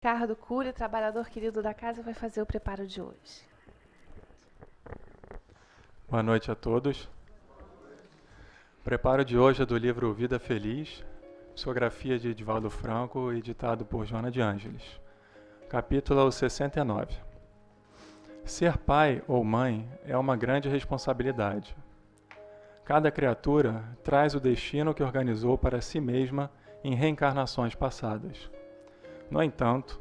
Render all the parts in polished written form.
Ricardo Cury, trabalhador querido da casa, vai fazer o preparo de hoje. Boa noite a todos. O preparo de hoje é do livro Vida Feliz, psicografia de Divaldo Franco, editado por Joana de Ângeles. Capítulo 69. Ser pai ou mãe é uma grande responsabilidade. Cada criatura traz o destino que organizou para si mesma em reencarnações passadas. No entanto,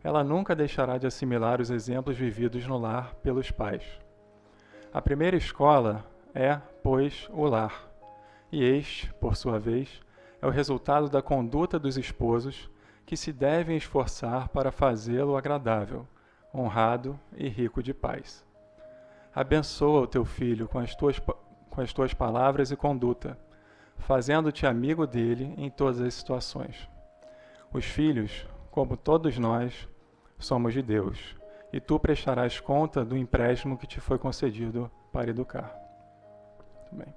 ela nunca deixará de assimilar os exemplos vividos no lar pelos pais. A primeira escola é, pois, o lar, e este, por sua vez, é o resultado da conduta dos esposos que se devem esforçar para fazê-lo agradável, honrado e rico de paz. Abençoa o teu filho com as tuas palavras e conduta, fazendo-te amigo dele em todas as situações. Os filhos, como todos nós, somos de Deus, e tu prestarás conta do empréstimo que te foi concedido para educar. Muito bem.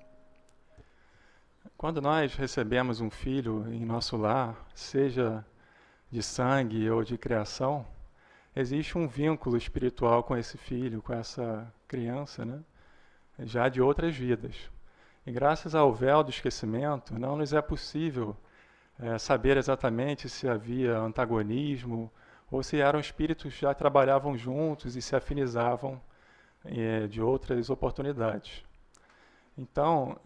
Quando nós recebemos um filho em nosso lar, seja de sangue ou de criação, existe um vínculo espiritual com esse filho, com essa criança, né? Já de outras vidas. E graças ao véu do esquecimento, não nos é possível saber exatamente se havia antagonismo ou se eram espíritos que já trabalhavam juntos e se afinizavam de outras oportunidades. Então,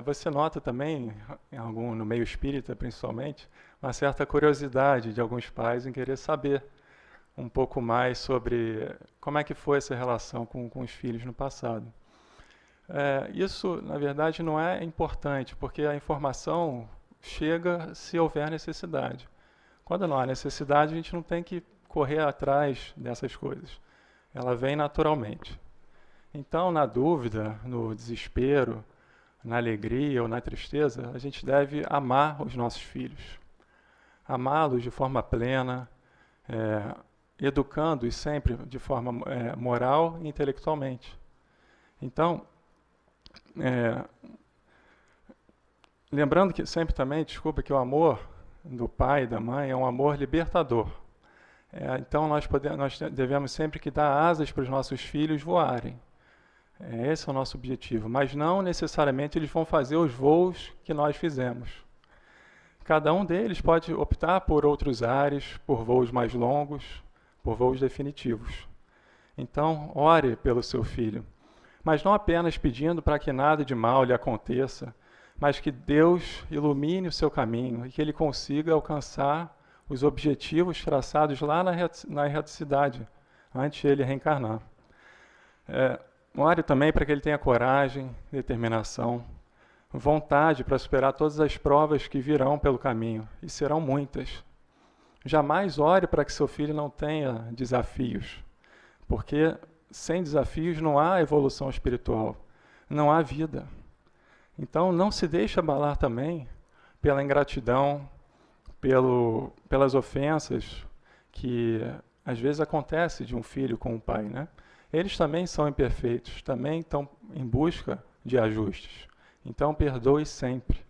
você nota também, no meio espírita principalmente, uma certa curiosidade de alguns pais em querer saber um pouco mais sobre como é que foi essa relação com os filhos no passado. Isso, na verdade, não é importante, porque a informação chega se houver necessidade. Quando não há necessidade, a gente não tem que correr atrás dessas coisas. Ela vem naturalmente. Então, na dúvida, no desespero, na alegria ou na tristeza, a gente deve amar os nossos filhos. Amá-los de forma plena, educando-os sempre de forma moral e intelectualmente. Então, lembrando que sempre também, desculpa, que o amor do pai e da mãe é um amor libertador. Então nós devemos sempre que dar asas para os nossos filhos voarem. Esse é o nosso objetivo, mas não necessariamente eles vão fazer os voos que nós fizemos. Cada um deles pode optar por outros ares, por voos mais longos, por voos definitivos. Então, ore pelo seu filho, mas não apenas pedindo para que nada de mal lhe aconteça, mas que Deus ilumine o seu caminho e que ele consiga alcançar os objetivos traçados lá na erraticidade, antes de ele reencarnar. Ore também para que ele tenha coragem, determinação, vontade para superar todas as provas que virão pelo caminho, e serão muitas. Jamais ore para que seu filho não tenha desafios, porque sem desafios não há evolução espiritual, não há vida. Então não se deixe abalar também pela ingratidão, pelas ofensas que às vezes acontece de um filho com o pai, né? Eles também são imperfeitos, também estão em busca de ajustes. Então perdoe sempre.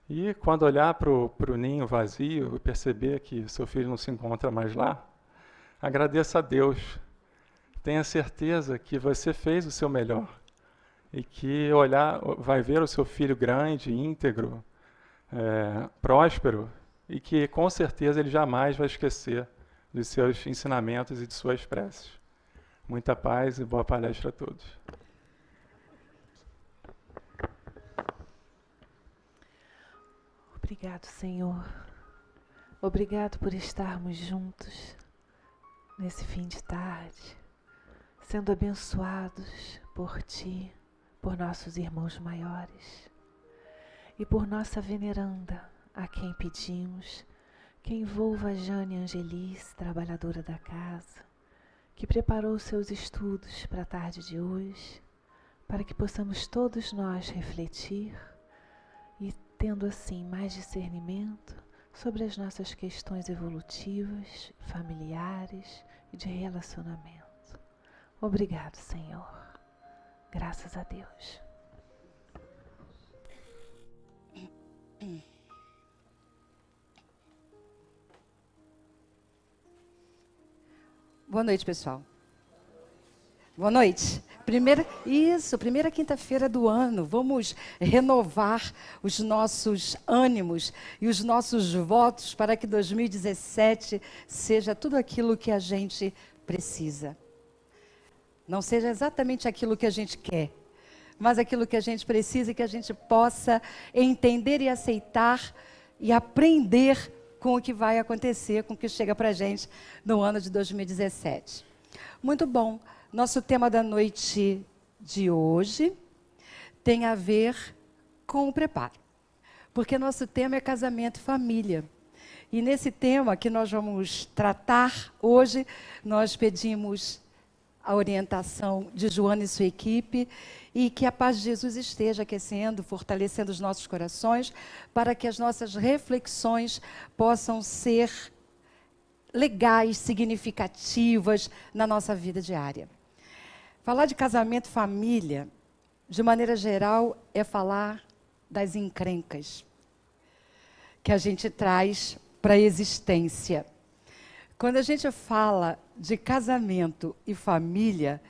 E quando olhar para o ninho vazio e perceber que seu filho não se encontra mais lá, agradeça a Deus. Tenha certeza que você fez o seu melhor e que vai ver o seu filho grande, íntegro, próspero, e que com certeza ele jamais vai esquecer dos seus ensinamentos e de suas preces. Muita paz e boa palestra a todos. Obrigado, Senhor. Obrigado por estarmos juntos nesse fim de tarde, sendo abençoados por Ti, por nossos irmãos maiores e por nossa veneranda, a quem pedimos que envolva a Jane Angelis, trabalhadora da casa, que preparou seus estudos para a tarde de hoje, para que possamos todos nós refletir e, tendo assim mais discernimento sobre as nossas questões evolutivas, familiares e de relacionamento. Obrigado, Senhor. Graças a Deus. Boa noite, pessoal. Boa noite. Primeira quinta-feira do ano. Vamos renovar os nossos ânimos e os nossos votos para que 2017 seja tudo aquilo que a gente precisa. Não seja exatamente aquilo que a gente quer, mas aquilo que a gente precisa e que a gente possa entender e aceitar e aprender com o que vai acontecer, com o que chega para a gente no ano de 2017. Muito bom. Nosso tema da noite de hoje tem a ver com o preparo, porque nosso tema é casamento e família. E nesse tema que nós vamos tratar hoje, nós pedimos a orientação de Joana e sua equipe, e que a paz de Jesus esteja aquecendo, fortalecendo os nossos corações, para que as nossas reflexões possam ser legais, significativas na nossa vida diária. Falar de casamento e família, de maneira geral, é falar das encrencas que a gente traz para a existência. Quando a gente fala de casamento e família,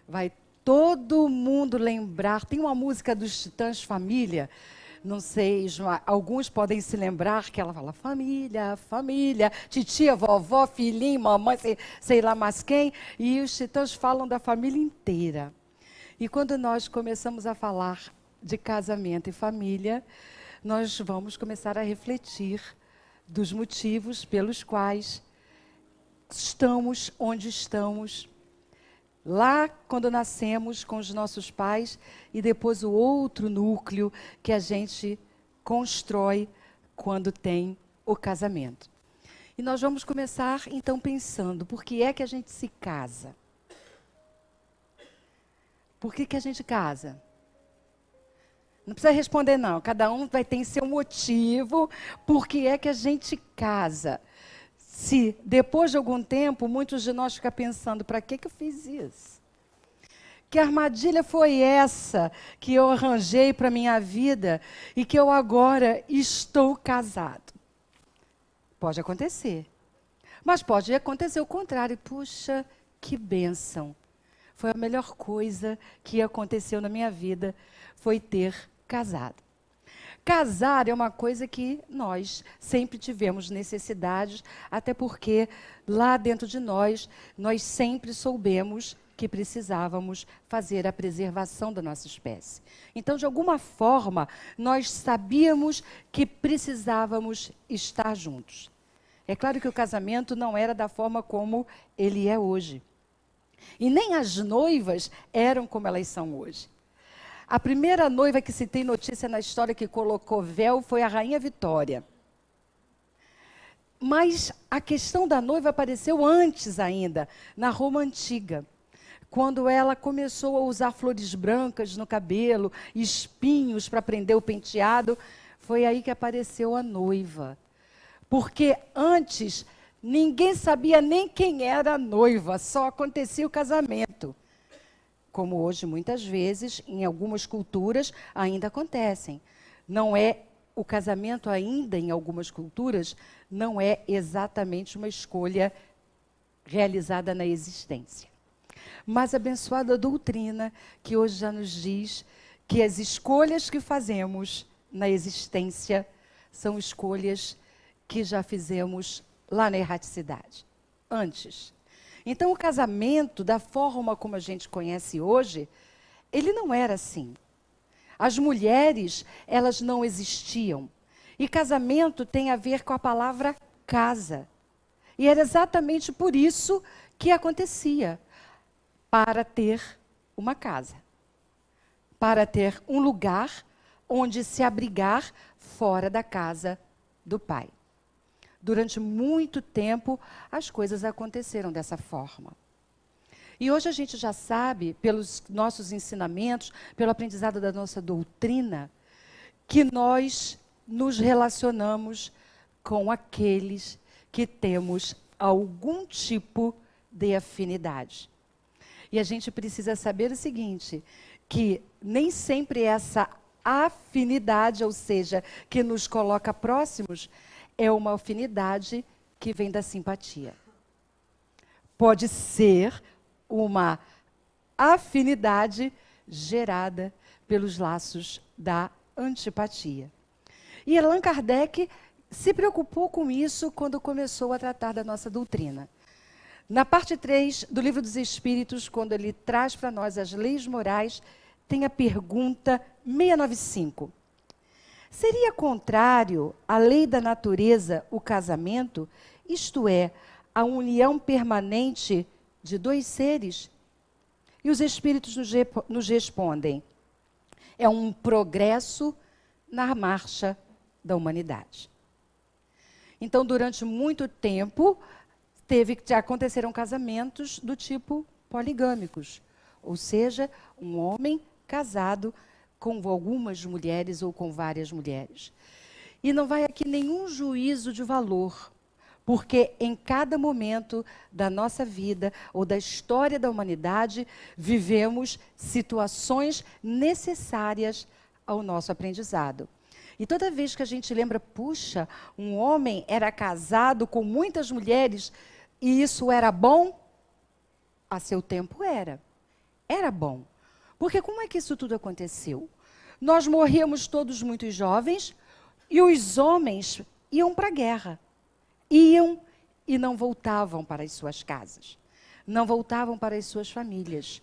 vai todo mundo lembrar. Tem uma música dos Titãs, Família, não sei, alguns podem se lembrar que ela fala família, família, titia, vovó, filhinho, mamãe, sei lá mais quem, e os Titãs falam da família inteira. E quando nós começamos a falar de casamento e família, nós vamos começar a refletir dos motivos pelos quais estamos onde estamos, lá quando nascemos com os nossos pais, e depois o outro núcleo que a gente constrói quando tem o casamento. E nós vamos começar então pensando, por que é que a gente se casa? Por que a gente casa? Não precisa responder não, cada um vai ter seu motivo, por que é que a gente casa. Se depois de algum tempo, muitos de nós ficam pensando, para que eu fiz isso? Que armadilha foi essa que eu arranjei para a minha vida e que eu agora estou casado? Pode acontecer. Mas pode acontecer o contrário. Puxa, que bênção. Foi a melhor coisa que aconteceu na minha vida, foi ter casado. Casar é uma coisa que nós sempre tivemos necessidades, até porque lá dentro de nós sempre soubemos que precisávamos fazer a preservação da nossa espécie. Então, de alguma forma, nós sabíamos que precisávamos estar juntos. É claro que o casamento não era da forma como ele é hoje. E nem as noivas eram como elas são hoje. A primeira noiva que se tem notícia na história que colocou véu foi a Rainha Vitória. Mas a questão da noiva apareceu antes ainda, na Roma Antiga. Quando ela começou a usar flores brancas no cabelo, espinhos para prender o penteado, foi aí que apareceu a noiva. Porque antes ninguém sabia nem quem era a noiva, só acontecia o casamento. Como hoje, muitas vezes, em algumas culturas, ainda acontecem. Não é o casamento ainda, em algumas culturas, não é exatamente uma escolha realizada na existência. Mas a abençoada doutrina, que hoje já nos diz que as escolhas que fazemos na existência são escolhas que já fizemos lá na erraticidade, antes. Então, o casamento, da forma como a gente conhece hoje, ele não era assim. As mulheres, elas não existiam. E casamento tem a ver com a palavra casa. E era exatamente por isso que acontecia. Para ter uma casa. Para ter um lugar onde se abrigar fora da casa do pai. Durante muito tempo, as coisas aconteceram dessa forma. E hoje a gente já sabe, pelos nossos ensinamentos, pelo aprendizado da nossa doutrina, que nós nos relacionamos com aqueles que temos algum tipo de afinidade. E a gente precisa saber o seguinte, que nem sempre essa afinidade, ou seja, que nos coloca próximos, é uma afinidade que vem da simpatia. pode ser uma afinidade gerada pelos laços da antipatia. E Allan Kardec se preocupou com isso quando começou a tratar da nossa doutrina. Na parte 3 do Livro dos Espíritos, quando ele traz para nós as leis morais, tem a pergunta 695. Seria contrário à lei da natureza o casamento, isto é, a união permanente de dois seres? E os Espíritos nos respondem, é um progresso na marcha da humanidade. Então, durante muito tempo, aconteceram casamentos do tipo poligâmicos, ou seja, um homem casado com algumas mulheres ou com várias mulheres. E não vai aqui nenhum juízo de valor, porque em cada momento da nossa vida ou da história da humanidade, vivemos situações necessárias ao nosso aprendizado. E toda vez que a gente lembra, puxa, um homem era casado com muitas mulheres e isso era bom, a seu tempo era. Era bom. Porque como é que isso tudo aconteceu? Nós morríamos todos muito jovens e os homens iam para a guerra. Iam e não voltavam para as suas casas. Não voltavam para as suas famílias.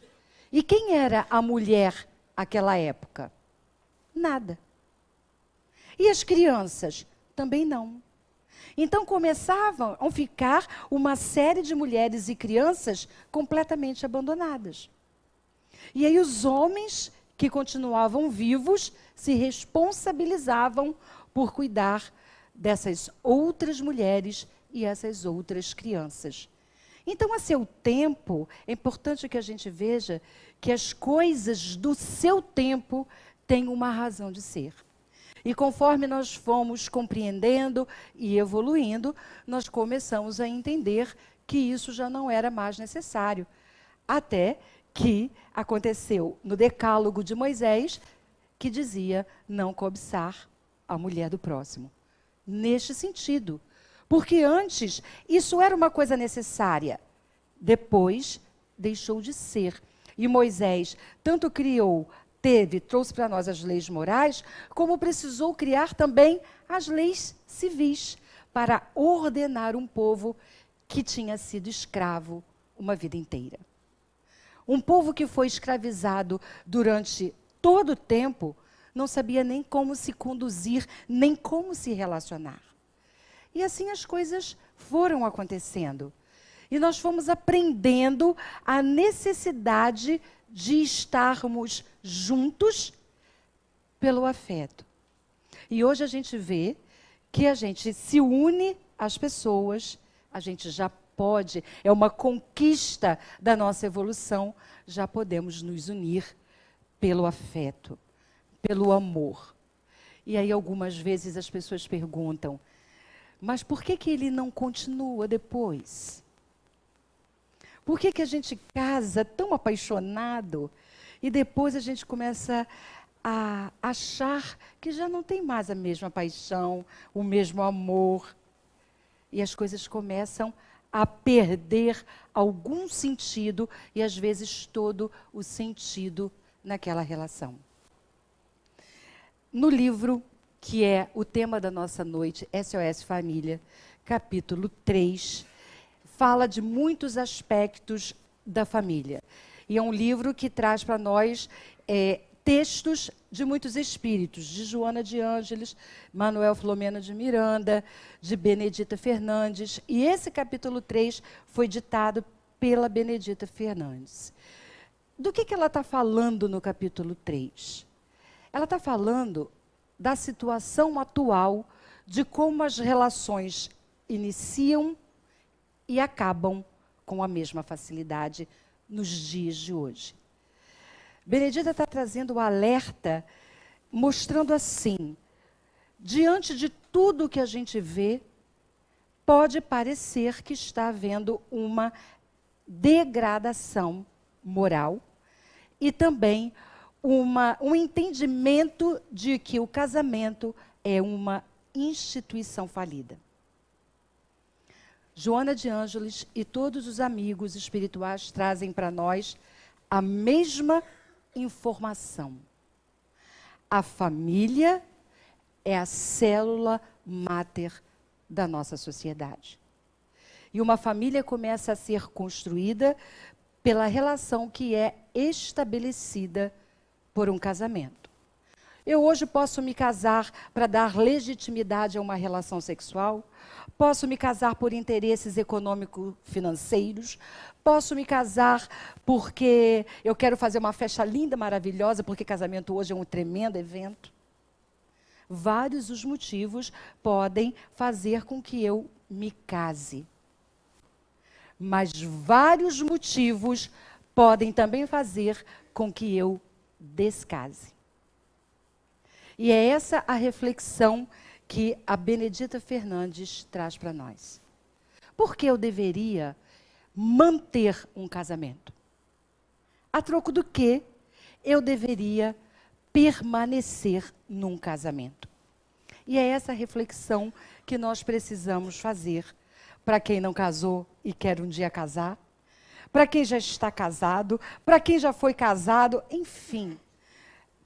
E quem era a mulher naquela época? Nada. E as crianças? Também não. Então começavam a ficar uma série de mulheres e crianças completamente abandonadas. E aí os homens que continuavam vivos se responsabilizavam por cuidar dessas outras mulheres e essas outras crianças. Então, a seu tempo, é importante que a gente veja que as coisas do seu tempo têm uma razão de ser. E conforme nós fomos compreendendo e evoluindo, nós começamos a entender que isso já não era mais necessário. Até que aconteceu no Decálogo de Moisés, que dizia não cobiçar a mulher do próximo. Neste sentido. Porque antes isso era uma coisa necessária. Depois deixou de ser. E Moisés tanto trouxe para nós as leis morais, como precisou criar também as leis civis, para ordenar um povo que tinha sido escravo uma vida inteira. Um povo que foi escravizado durante todo o tempo, não sabia nem como se conduzir, nem como se relacionar. E assim as coisas foram acontecendo. E nós fomos aprendendo a necessidade de estarmos juntos pelo afeto. E hoje a gente vê que a gente se une às pessoas, a gente já pode, é uma conquista da nossa evolução, já podemos nos unir pelo afeto, pelo amor. E aí algumas vezes as pessoas perguntam, mas por que ele não continua depois? Por que a gente casa tão apaixonado e depois a gente começa a achar que já não tem mais a mesma paixão, o mesmo amor? E as coisas começam a perder algum sentido e às vezes todo o sentido naquela relação. No livro que é o tema da nossa noite, SOS Família, capítulo 3, fala de muitos aspectos da família. E é um livro que traz para nós textos de muitos espíritos, de Joana de Ângeles, Manuel Filomeno de Miranda, de Benedita Fernandes. E esse capítulo 3 foi ditado pela Benedita Fernandes. Do que ela está falando no capítulo 3? Ela está falando da situação atual, de como as relações iniciam e acabam com a mesma facilidade nos dias de hoje. Benedita está trazendo o alerta, mostrando assim, diante de tudo que a gente vê, pode parecer que está havendo uma degradação moral e também um entendimento de que o casamento é uma instituição falida. Joana de Ângeles e todos os amigos espirituais trazem para nós a mesma informação. A família é a célula máter da nossa sociedade. E uma família começa a ser construída pela relação que é estabelecida por um casamento. Eu hoje posso me casar para dar legitimidade a uma relação sexual, posso me casar por interesses econômico-financeiros, posso me casar porque eu quero fazer uma festa linda, maravilhosa, porque casamento hoje é um tremendo evento. Vários os motivos podem fazer com que eu me case. Mas vários motivos podem também fazer com que eu descase. E é essa a reflexão que a Benedita Fernandes traz para nós. Por que eu deveria manter um casamento? A troco do que eu deveria permanecer num casamento? E é essa reflexão que nós precisamos fazer para quem não casou e quer um dia casar, para quem já está casado, para quem já foi casado, enfim.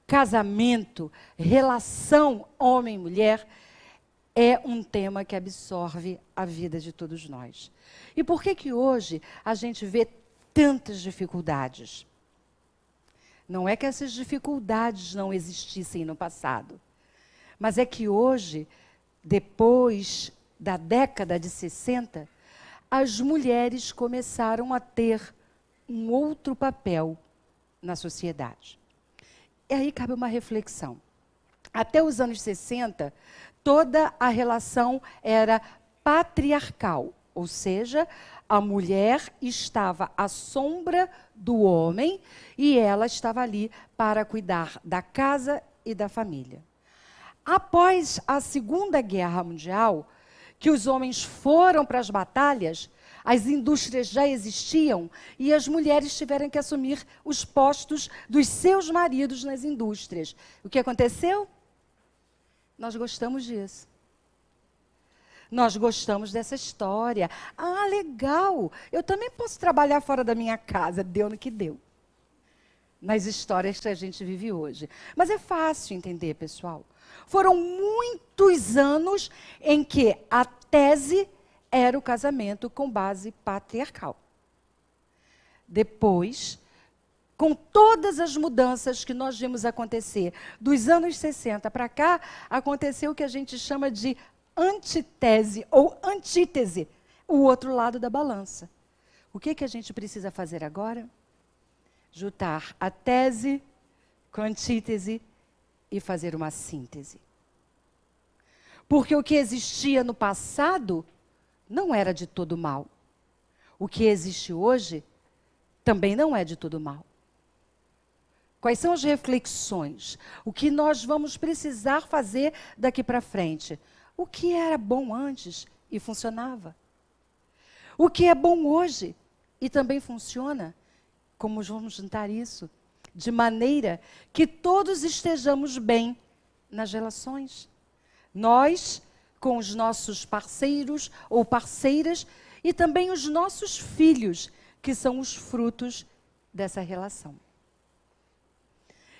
Casamento, relação homem e mulher, é um tema que absorve a vida de todos nós. E por que hoje a gente vê tantas dificuldades? Não é que essas dificuldades não existissem no passado, mas é que hoje, depois da década de 60, as mulheres começaram a ter um outro papel na sociedade. E aí cabe uma reflexão. Até os anos 60, toda a relação era patriarcal, ou seja, a mulher estava à sombra do homem e ela estava ali para cuidar da casa e da família. Após a Segunda Guerra Mundial, que os homens foram para as batalhas, as indústrias já existiam e as mulheres tiveram que assumir os postos dos seus maridos nas indústrias. O que aconteceu? Nós gostamos disso. Nós gostamos dessa história. Ah, legal! Eu também posso trabalhar fora da minha casa. Deu no que deu. Nas histórias que a gente vive hoje. Mas é fácil entender, pessoal. Foram muitos anos em que a tese era o casamento com base patriarcal. Depois, com todas as mudanças que nós vimos acontecer, dos anos 60 para cá, aconteceu o que a gente chama de antitese ou antítese, o outro lado da balança. O que a gente precisa fazer agora? Juntar a tese com a antítese e fazer uma síntese. Porque o que existia no passado não era de todo mal. O que existe hoje também não é de todo mal. Quais são as reflexões? O que nós vamos precisar fazer daqui para frente? O que era bom antes e funcionava? O que é bom hoje e também funciona? Como vamos juntar isso? De maneira que todos estejamos bem nas relações. Nós, com os nossos parceiros ou parceiras, e também os nossos filhos, que são os frutos dessa relação.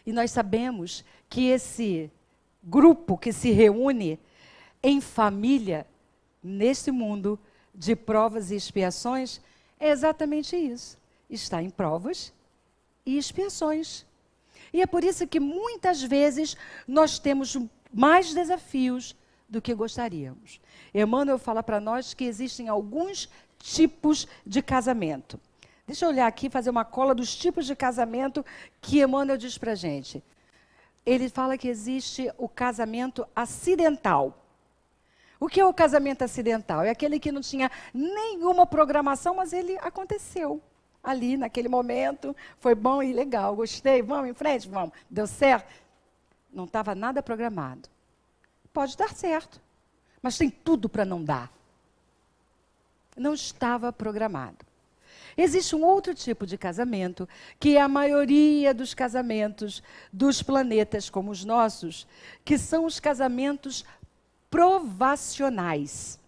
E nós sabemos que esse grupo que se reúne em família, nesse mundo de provas e expiações, é exatamente isso. Está em provas e expiações. E é por isso que muitas vezes nós temos mais desafios do que gostaríamos. Emmanuel fala para nós que existem alguns tipos de casamento. Deixa eu olhar aqui, fazer uma cola dos tipos de casamento que Emmanuel diz para a gente. Ele fala que existe o casamento acidental. O que é o casamento acidental? É aquele que não tinha nenhuma programação, mas ele aconteceu ali, naquele momento. Foi bom e legal, gostei, vamos em frente, vamos. Deu certo? Não estava nada programado. Pode dar certo, mas tem tudo para não dar. Não estava programado. Existe um outro tipo de casamento, que é a maioria dos casamentos dos planetas como os nossos, que são os casamentos provacionais.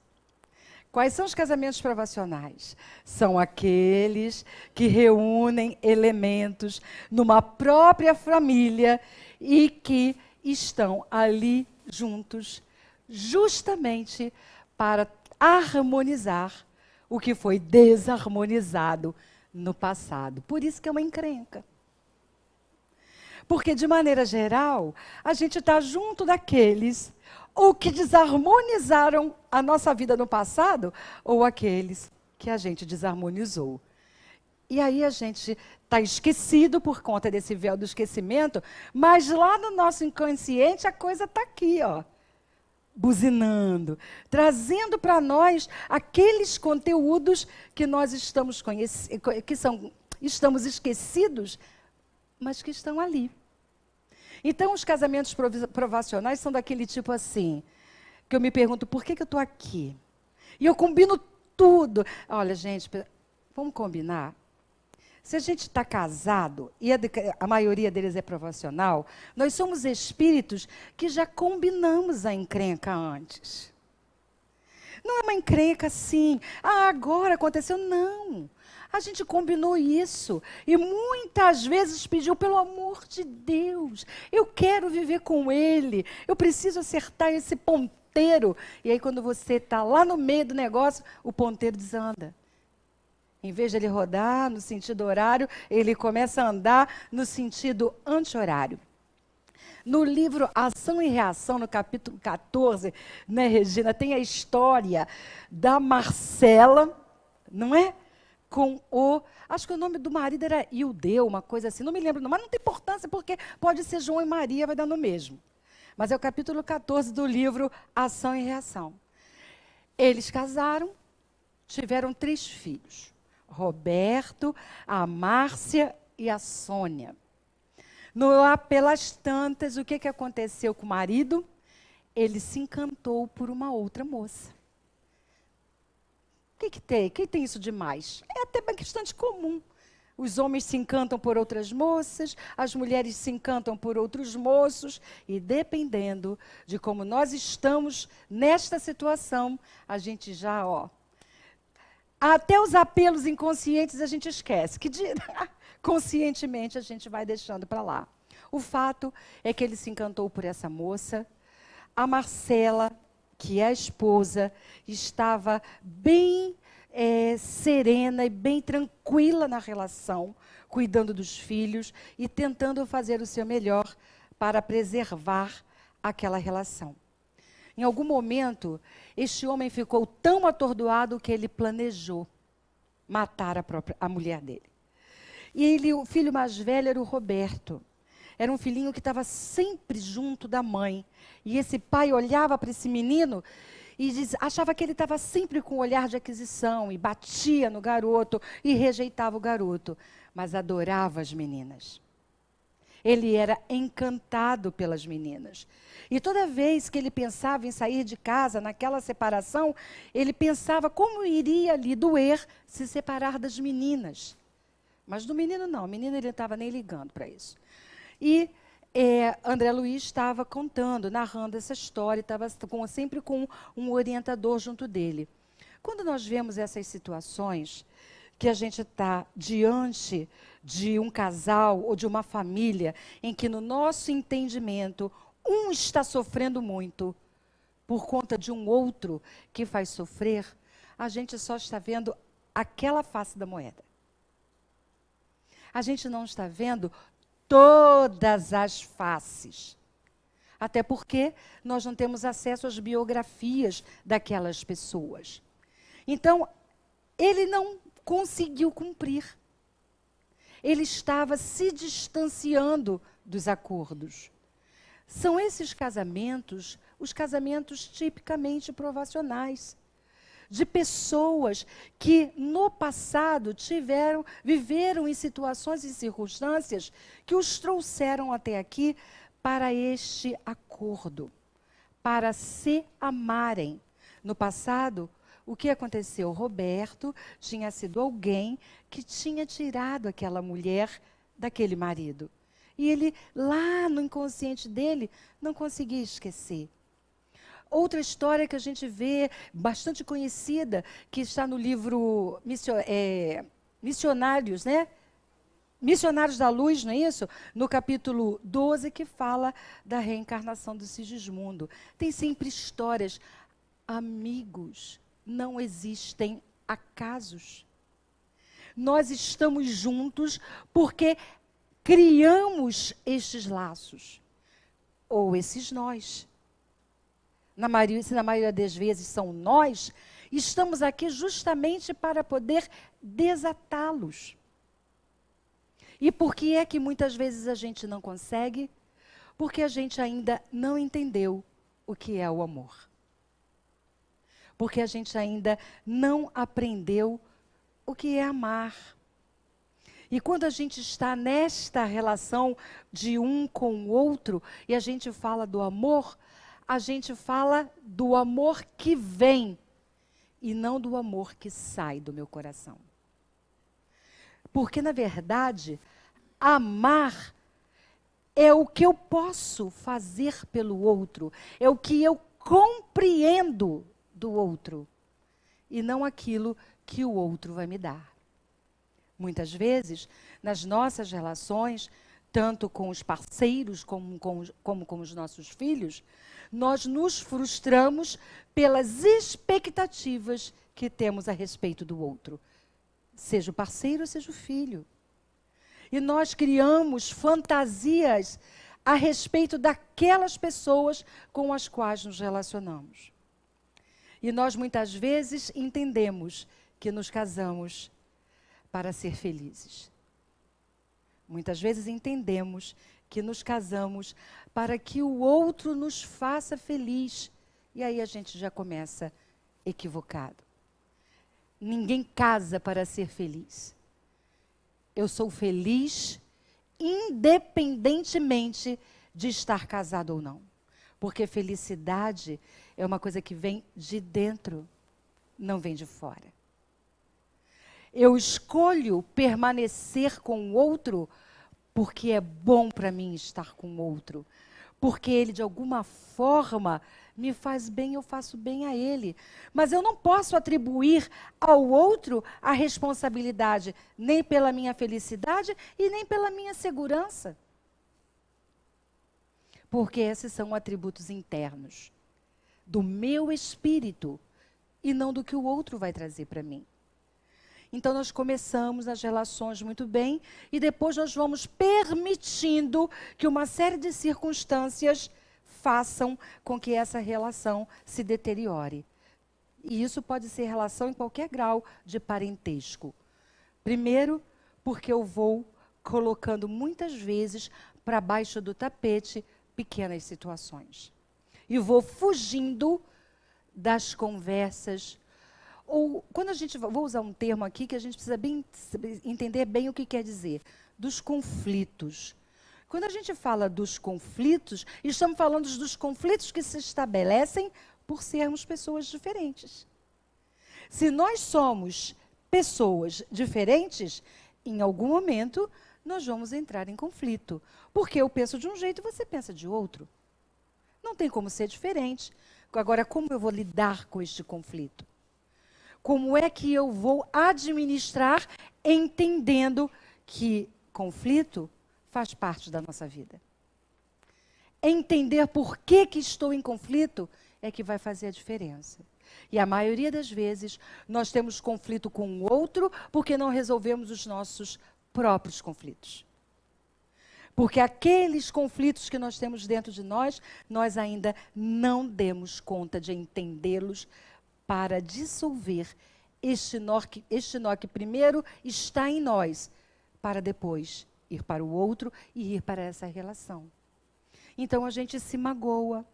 Quais são os casamentos provacionais? São aqueles que reúnem elementos numa própria família e que estão ali juntos justamente para harmonizar o que foi desarmonizado no passado. Por isso que é uma encrenca. Porque, de maneira geral, a gente está junto daqueles ou que desarmonizaram a nossa vida no passado, ou aqueles que a gente desarmonizou. E aí a gente está esquecido por conta desse véu do esquecimento, mas lá no nosso inconsciente a coisa está aqui, ó, buzinando, trazendo para nós aqueles conteúdos que nós estamos estamos esquecidos, mas que estão ali. Então, os casamentos provacionais são daquele tipo assim, que eu me pergunto, por que eu estou aqui? E eu combino tudo. Olha, gente, vamos combinar? Se a gente está casado, e a maioria deles é provacional, nós somos espíritos que já combinamos a encrenca antes. Não é uma encrenca assim, agora aconteceu, não. A gente combinou isso e muitas vezes pediu, pelo amor de Deus, eu quero viver com ele, eu preciso acertar esse ponteiro. E aí quando você está lá no meio do negócio, o ponteiro desanda. Em vez de ele rodar no sentido horário, ele começa a andar no sentido anti-horário. No livro Ação e Reação, no capítulo 14, né, Regina, tem a história da Marcela, não é? Com acho que o nome do marido era Ildeu, uma coisa assim, não me lembro, mas não tem importância, porque pode ser João e Maria, vai dar no mesmo. Mas é o capítulo 14 do livro Ação e Reação. Eles casaram, tiveram 3 filhos, Roberto, a Márcia e a Sônia. Lá pelas tantas, o que aconteceu com o marido? Ele se encantou por uma outra moça. O que tem? O que tem isso demais? É até bastante comum. Os homens se encantam por outras moças, as mulheres se encantam por outros moços, e dependendo de como nós estamos nesta situação, a gente já, até os apelos inconscientes a gente esquece, que conscientemente a gente vai deixando para lá. O fato é que ele se encantou por essa moça, a Marcela, que é a esposa, estava bem serena e bem tranquila na relação, cuidando dos filhos e tentando fazer o seu melhor para preservar aquela relação. Em algum momento, este homem ficou tão atordoado que ele planejou matar a mulher dele. E o filho mais velho era o Roberto. Era um filhinho que estava sempre junto da mãe. E esse pai olhava para esse menino e achava que ele estava sempre com um olhar de aquisição e batia no garoto e rejeitava o garoto, mas adorava as meninas. Ele era encantado pelas meninas. E toda vez que ele pensava em sair de casa, naquela separação, ele pensava como iria lhe doer se separar das meninas. Mas do menino não, o menino ele não estava nem ligando para isso. E André Luiz estava contando, narrando essa história, estava sempre com um orientador junto dele. Quando nós vemos essas situações, que a gente está diante de um casal ou de uma família em que, no nosso entendimento, um está sofrendo muito por conta de um outro que faz sofrer, a gente só está vendo aquela face da moeda. A gente não está vendo todas as faces. Até porque nós não temos acesso às biografias daquelas pessoas. Então, ele não conseguiu cumprir. Ele estava se distanciando dos acordos. São esses casamentos, os casamentos tipicamente provacionais, de pessoas que no passado viveram em situações e circunstâncias que os trouxeram até aqui para este acordo, para se amarem. No passado, o que aconteceu? Roberto tinha sido alguém que tinha tirado aquela mulher daquele marido. E ele, lá no inconsciente dele, não conseguia esquecer. Outra história que a gente vê, bastante conhecida, que está no livro Missionários, né? Missionários da Luz, não é isso? No capítulo 12, que fala da reencarnação do Sigismundo. Tem sempre histórias. Amigos, não existem acasos. Nós estamos juntos porque criamos estes laços. Ou esses nós. Se na maioria das vezes são nós, estamos aqui justamente para poder desatá-los. E por que é que muitas vezes a gente não consegue? Porque a gente ainda não entendeu o que é o amor. Porque a gente ainda não aprendeu o que é amar. E quando a gente está nesta relação de um com o outro, e a gente fala do amor, a gente fala do amor que vem, e não do amor que sai do meu coração. Porque, na verdade, amar é o que eu posso fazer pelo outro, é o que eu compreendo do outro, e não aquilo que o outro vai me dar. Muitas vezes, nas nossas relações, tanto com os parceiros como com os nossos filhos, nós nos frustramos pelas expectativas que temos a respeito do outro. Seja o parceiro, seja o filho. E nós criamos fantasias a respeito daquelas pessoas com as quais nos relacionamos. E nós muitas vezes entendemos que nos casamos para ser felizes. Muitas vezes entendemos que nos casamos para que o outro nos faça feliz. E aí a gente já começa equivocado. Ninguém casa para ser feliz. Eu sou feliz independentemente de estar casado ou não. Porque felicidade é uma coisa que vem de dentro, não vem de fora. Eu escolho permanecer com o outro porque é bom para mim estar com o outro. Porque ele, de alguma forma, me faz bem, eu faço bem a ele. Mas eu não posso atribuir ao outro a responsabilidade, nem pela minha felicidade e nem pela minha segurança. Porque esses são atributos internos do meu espírito e não do que o outro vai trazer para mim. Então nós começamos as relações muito bem e depois nós vamos permitindo que uma série de circunstâncias façam com que essa relação se deteriore. E isso pode ser relação em qualquer grau de parentesco. Primeiro, porque eu vou colocando muitas vezes para baixo do tapete pequenas situações. E vou fugindo das conversas. Ou, quando a gente, vou usar um termo aqui que a gente precisa entender bem o que quer dizer, dos conflitos. Quando a gente fala dos conflitos, estamos falando dos conflitos que se estabelecem por sermos pessoas diferentes. Se nós somos pessoas diferentes, em algum momento nós vamos entrar em conflito. Porque eu penso de um jeito e você pensa de outro. Não tem como ser diferente. Agora, como eu vou lidar com este conflito? Como é que eu vou administrar entendendo que conflito faz parte da nossa vida? Entender por que estou em conflito é que vai fazer a diferença. E a maioria das vezes nós temos conflito com o outro porque não resolvemos os nossos próprios conflitos. Porque aqueles conflitos que nós temos dentro de nós, nós ainda não demos conta de entendê-los para dissolver este nó que primeiro está em nós, para depois ir para o outro e ir para essa relação. Então a gente se magoa,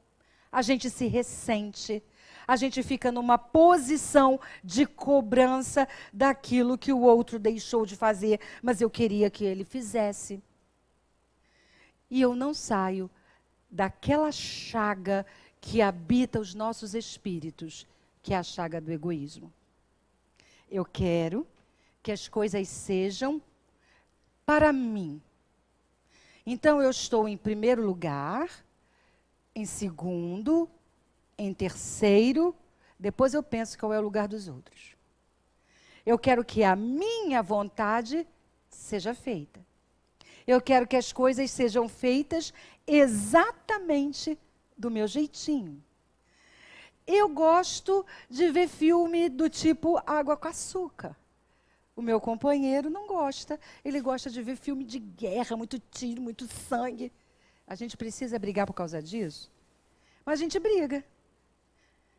a gente se ressente, a gente fica numa posição de cobrança daquilo que o outro deixou de fazer, mas eu queria que ele fizesse. E eu não saio daquela chaga que habita os nossos espíritos, que é a chaga do egoísmo. Eu quero que as coisas sejam para mim. Então eu estou em primeiro lugar, em segundo, em terceiro, depois eu penso qual é o lugar dos outros. Eu quero que a minha vontade seja feita. Eu quero que as coisas sejam feitas exatamente do meu jeitinho. Eu gosto de ver filme do tipo Água com Açúcar. O meu companheiro não gosta. Ele gosta de ver filme de guerra, muito tiro, muito sangue. A gente precisa brigar por causa disso? Mas a gente briga.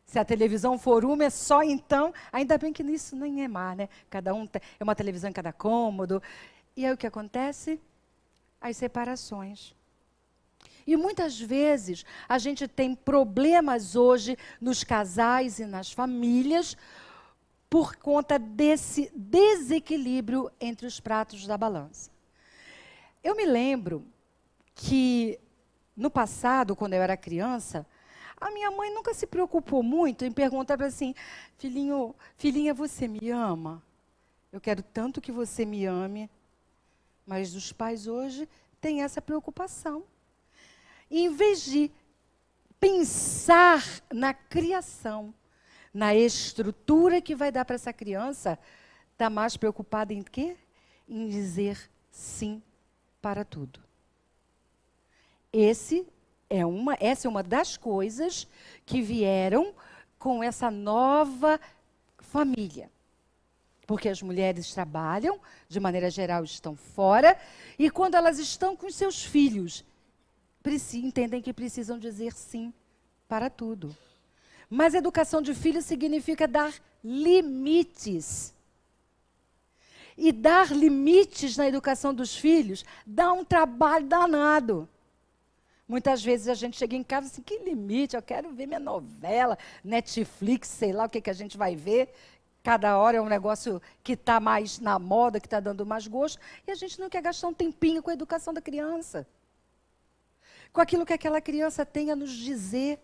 Se a televisão for uma, é só então. Ainda bem que nisso nem é má, né? Cada um é uma televisão em cada cômodo. E aí o que acontece? As separações. E muitas vezes a gente tem problemas hoje nos casais e nas famílias por conta desse desequilíbrio entre os pratos da balança. Eu me lembro que no passado, quando eu era criança, a minha mãe nunca se preocupou muito em perguntar assim, filhinha, você me ama? Eu quero tanto que você me ame. Mas os pais hoje têm essa preocupação. E em vez de pensar na criação, na estrutura que vai dar para essa criança, está mais preocupada em quê? Em dizer sim para tudo. Essa é uma das coisas que vieram com essa nova família. Porque as mulheres trabalham, de maneira geral estão fora, e quando elas estão com seus filhos, entendem que precisam dizer sim para tudo. Mas educação de filhos significa dar limites. E dar limites na educação dos filhos dá um trabalho danado. Muitas vezes a gente chega em casa assim, que limite? Eu quero ver minha novela, Netflix, sei lá o que a gente vai ver. Cada hora é um negócio que está mais na moda, que está dando mais gosto. E a gente não quer gastar um tempinho com a educação da criança. Com aquilo que aquela criança tem a nos dizer.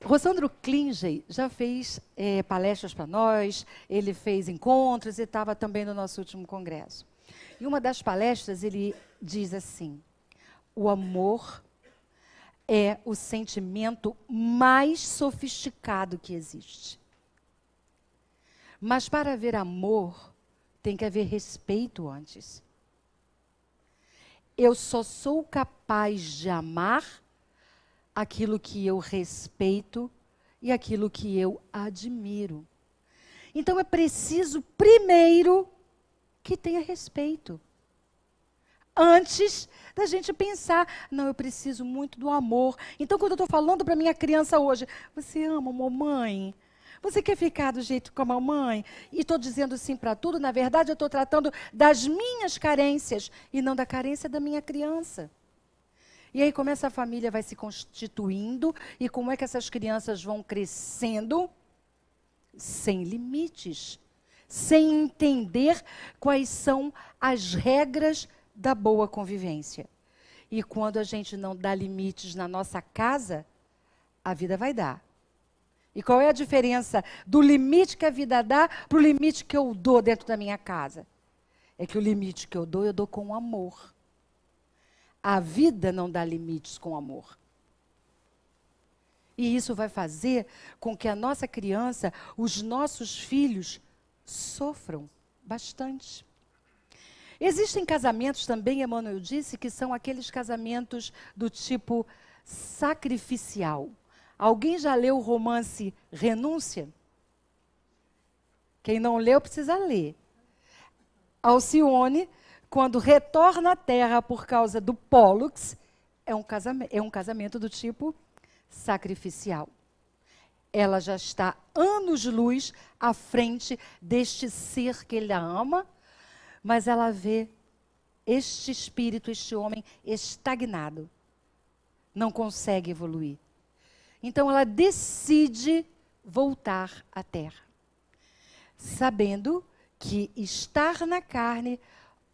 Rosandro Klinger já fez palestras para nós, ele fez encontros e estava também no nosso último congresso. Em uma das palestras ele diz assim, o amor é o sentimento mais sofisticado que existe. Mas para haver amor, tem que haver respeito antes. Eu só sou capaz de amar aquilo que eu respeito e aquilo que eu admiro. Então é preciso, primeiro, que tenha respeito. Antes da gente pensar, não, eu preciso muito do amor. Então, quando eu estou falando para minha criança hoje, você ama a mamãe? Você quer ficar do jeito com a mamãe? E estou dizendo sim para tudo, na verdade eu estou tratando das minhas carências e não da carência da minha criança. E aí como essa família vai se constituindo e como é que essas crianças vão crescendo sem limites, sem entender quais são as regras da boa convivência. E quando a gente não dá limites na nossa casa, a vida vai dar. E qual é a diferença do limite que a vida dá para o limite que eu dou dentro da minha casa? É que o limite que eu dou com amor. A vida não dá limites com amor. E isso vai fazer com que a nossa criança, os nossos filhos, sofram bastante. Existem casamentos também, Emmanuel disse, que são aqueles casamentos do tipo sacrificial. Alguém já leu o romance Renúncia? Quem não leu precisa ler. Alcione, quando retorna à Terra por causa do Pólux, é um casamento do tipo sacrificial. Ela já está anos-luz à frente deste ser que ele a ama, mas ela vê este espírito, este homem estagnado. Não consegue evoluir. Então ela decide voltar à Terra, sabendo que estar na carne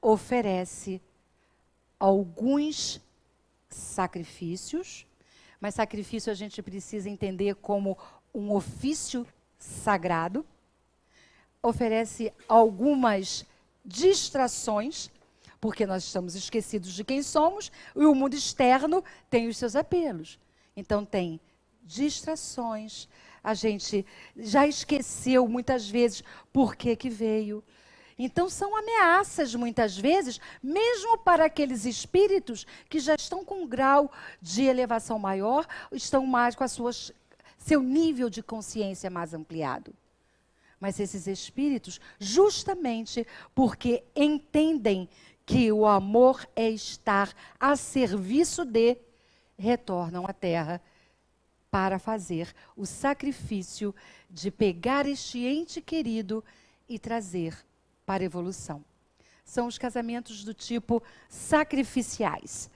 oferece alguns sacrifícios, mas sacrifício a gente precisa entender como um ofício sagrado, oferece algumas distrações, porque nós estamos esquecidos de quem somos, e o mundo externo tem os seus apelos. Então tem distrações, a gente já esqueceu muitas vezes por que que veio. Então são ameaças muitas vezes, mesmo para aqueles espíritos que já estão com um grau de elevação maior, estão mais com seu nível de consciência mais ampliado. Mas esses espíritos, justamente porque entendem que o amor é estar a serviço de, retornam à Terra para fazer o sacrifício de pegar este ente querido e trazer para a evolução. São os casamentos do tipo sacrificiais.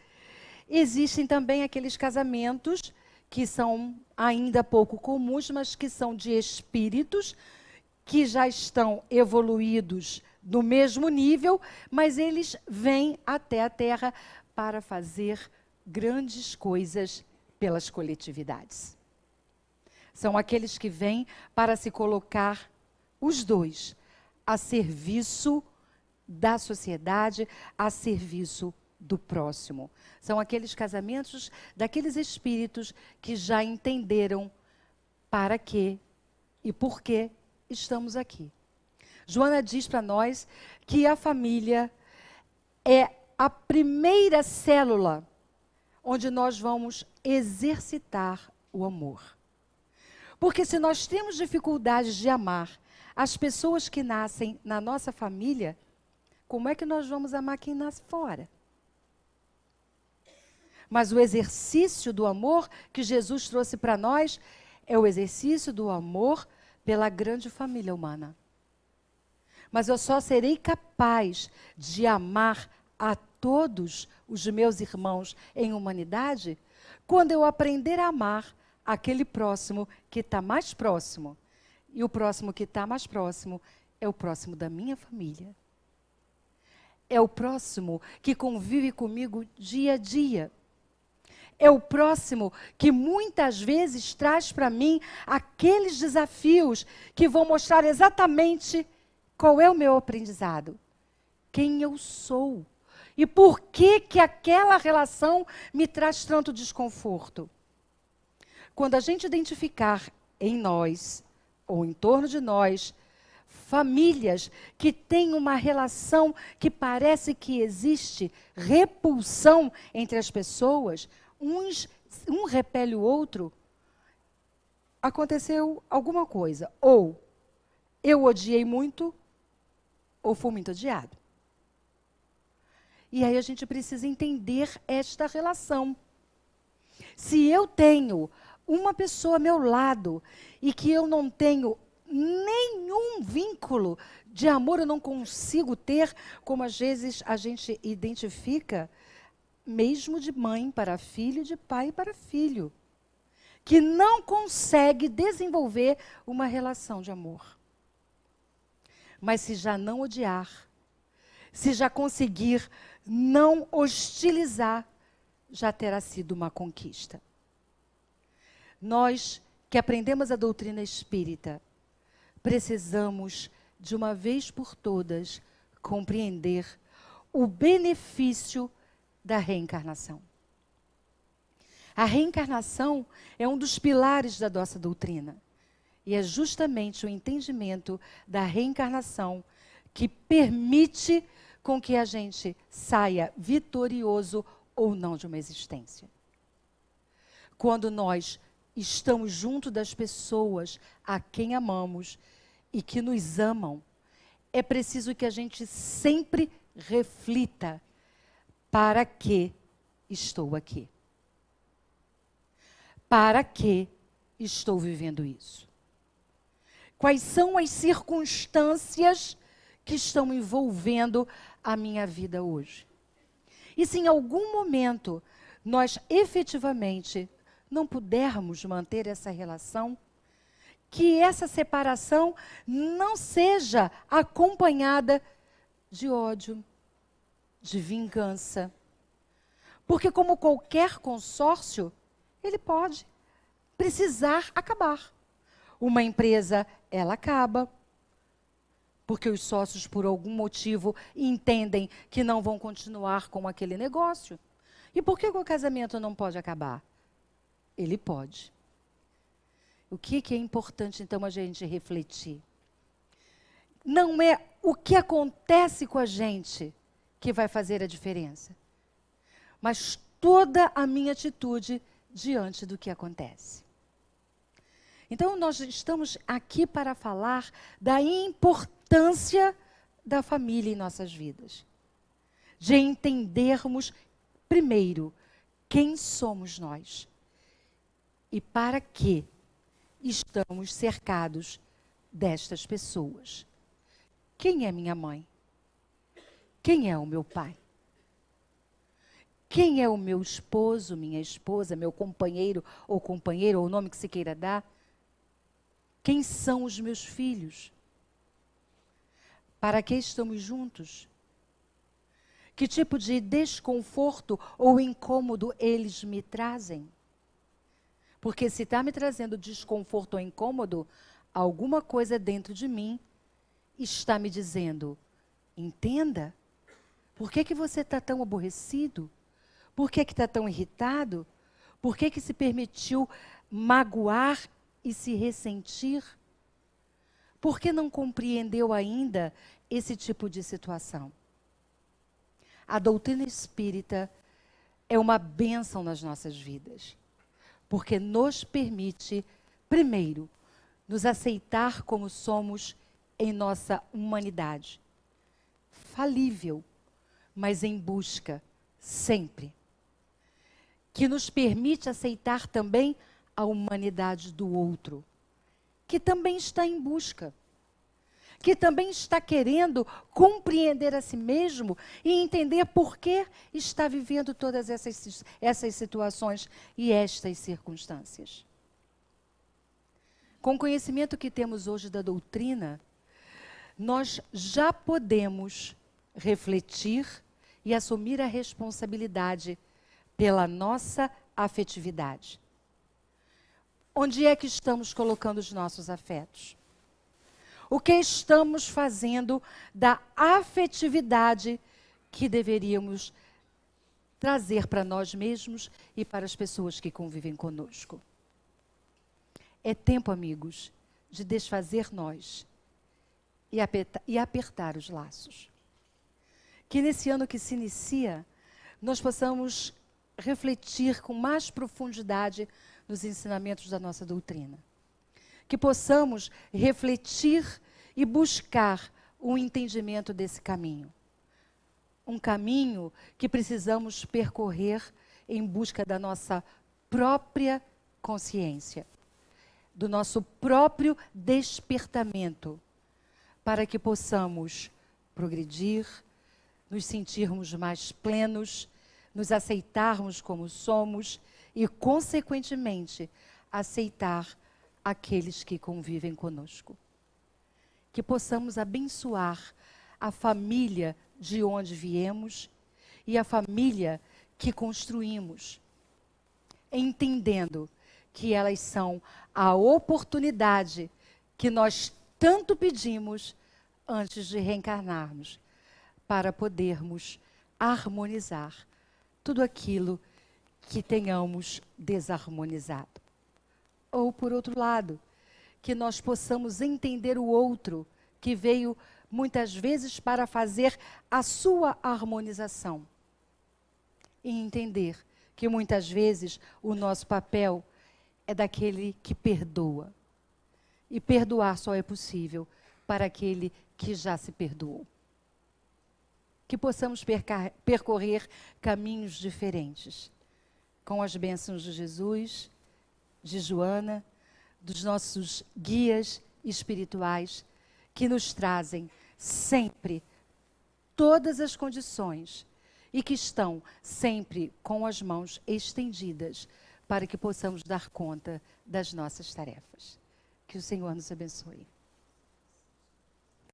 Existem também aqueles casamentos que são ainda pouco comuns, mas que são de espíritos que já estão evoluídos no mesmo nível, mas eles vêm até a Terra para fazer grandes coisas pelas coletividades. São aqueles que vêm para se colocar, os dois, a serviço da sociedade, a serviço do próximo. São aqueles casamentos daqueles espíritos que já entenderam para quê e por que estamos aqui. Joana diz para nós que a família é a primeira célula onde nós vamos exercitar o amor. Porque se nós temos dificuldades de amar as pessoas que nascem na nossa família, como é que nós vamos amar quem nasce fora? Mas o exercício do amor que Jesus trouxe para nós é o exercício do amor pela grande família humana. Mas eu só serei capaz de amar a todos os meus irmãos em humanidade quando eu aprender a amar aquele próximo que está mais próximo. E o próximo que está mais próximo é o próximo da minha família. É o próximo que convive comigo dia a dia. É o próximo que muitas vezes traz para mim aqueles desafios que vão mostrar exatamente qual é o meu aprendizado, quem eu sou e por que que aquela relação me traz tanto desconforto. Quando a gente identificar em nós, ou em torno de nós, famílias que têm uma relação que parece que existe repulsão entre as pessoas, um repele o outro, aconteceu alguma coisa. Ou eu odiei muito, ou fui muito odiado. E aí a gente precisa entender esta relação. Se eu tenho uma pessoa ao meu lado e que eu não tenho nenhum vínculo de amor, eu não consigo ter, como às vezes a gente identifica, mesmo de mãe para filho, de pai para filho, que não consegue desenvolver uma relação de amor. Mas se já não odiar, se já conseguir não hostilizar, já terá sido uma conquista. Nós que aprendemos a doutrina espírita, precisamos, de uma vez por todas, compreender o benefício da reencarnação. A reencarnação é um dos pilares da nossa doutrina. E é justamente o entendimento da reencarnação que permite com que a gente saia vitorioso ou não de uma existência. Quando nós estamos junto das pessoas a quem amamos e que nos amam, é preciso que a gente sempre reflita: para que estou aqui? Para que estou vivendo isso? Quais são as circunstâncias que estão envolvendo a minha vida hoje? E se em algum momento nós efetivamente não pudermos manter essa relação, que essa separação não seja acompanhada de ódio, de vingança. Porque como qualquer consórcio, ele pode precisar acabar. Uma empresa, ela acaba, porque os sócios, por algum motivo, entendem que não vão continuar com aquele negócio. E por que o casamento não pode acabar? Ele pode. O que é importante, então, a gente refletir? Não é o que acontece com a gente que vai fazer a diferença, mas toda a minha atitude diante do que acontece. Então, nós estamos aqui para falar da importância da família em nossas vidas. De entendermos, primeiro, quem somos nós e para que estamos cercados destas pessoas. Quem é minha mãe? Quem é o meu pai? Quem é o meu esposo, minha esposa, meu companheiro ou companheira, ou o nome que se queira dar? Quem são os meus filhos? Para que estamos juntos? Que tipo de desconforto ou incômodo eles me trazem? Porque se está me trazendo desconforto ou incômodo, alguma coisa dentro de mim está me dizendo, entenda, por que você está tão aborrecido? Por que está tão irritado? Por que se permitiu magoar e se ressentir? Por que não compreendeu ainda esse tipo de situação? A doutrina espírita é uma bênção nas nossas vidas, porque nos permite, primeiro, nos aceitar como somos em nossa humanidade. Falível, mas em busca, sempre. Que nos permite aceitar também a humanidade do outro, que também está em busca, que também está querendo compreender a si mesmo e entender por que está vivendo todas essas situações e estas circunstâncias. Com o conhecimento que temos hoje da doutrina, nós já podemos refletir e assumir a responsabilidade pela nossa afetividade. Onde é que estamos colocando os nossos afetos? O que estamos fazendo da afetividade que deveríamos trazer para nós mesmos e para as pessoas que convivem conosco? É tempo, amigos, de desfazer nós e apertar os laços. Que nesse ano que se inicia, nós possamos refletir com mais profundidade nos ensinamentos da nossa doutrina. Que possamos refletir e buscar o entendimento desse caminho. Um caminho que precisamos percorrer em busca da nossa própria consciência, do nosso próprio despertamento, para que possamos progredir, nos sentirmos mais plenos, nos aceitarmos como somos e, consequentemente, aceitar aqueles que convivem conosco. Que possamos abençoar a família de onde viemos e a família que construímos, entendendo que elas são a oportunidade que nós tanto pedimos antes de reencarnarmos, para podermos harmonizar tudo aquilo que tenhamos desarmonizado. Ou, por outro lado, que nós possamos entender o outro, que veio muitas vezes para fazer a sua harmonização. E entender que muitas vezes o nosso papel é daquele que perdoa. E perdoar só é possível para aquele que já se perdoou. Que possamos percorrer caminhos diferentes, com as bênçãos de Jesus, de Joana, dos nossos guias espirituais, que nos trazem sempre todas as condições e que estão sempre com as mãos estendidas para que possamos dar conta das nossas tarefas. Que o Senhor nos abençoe.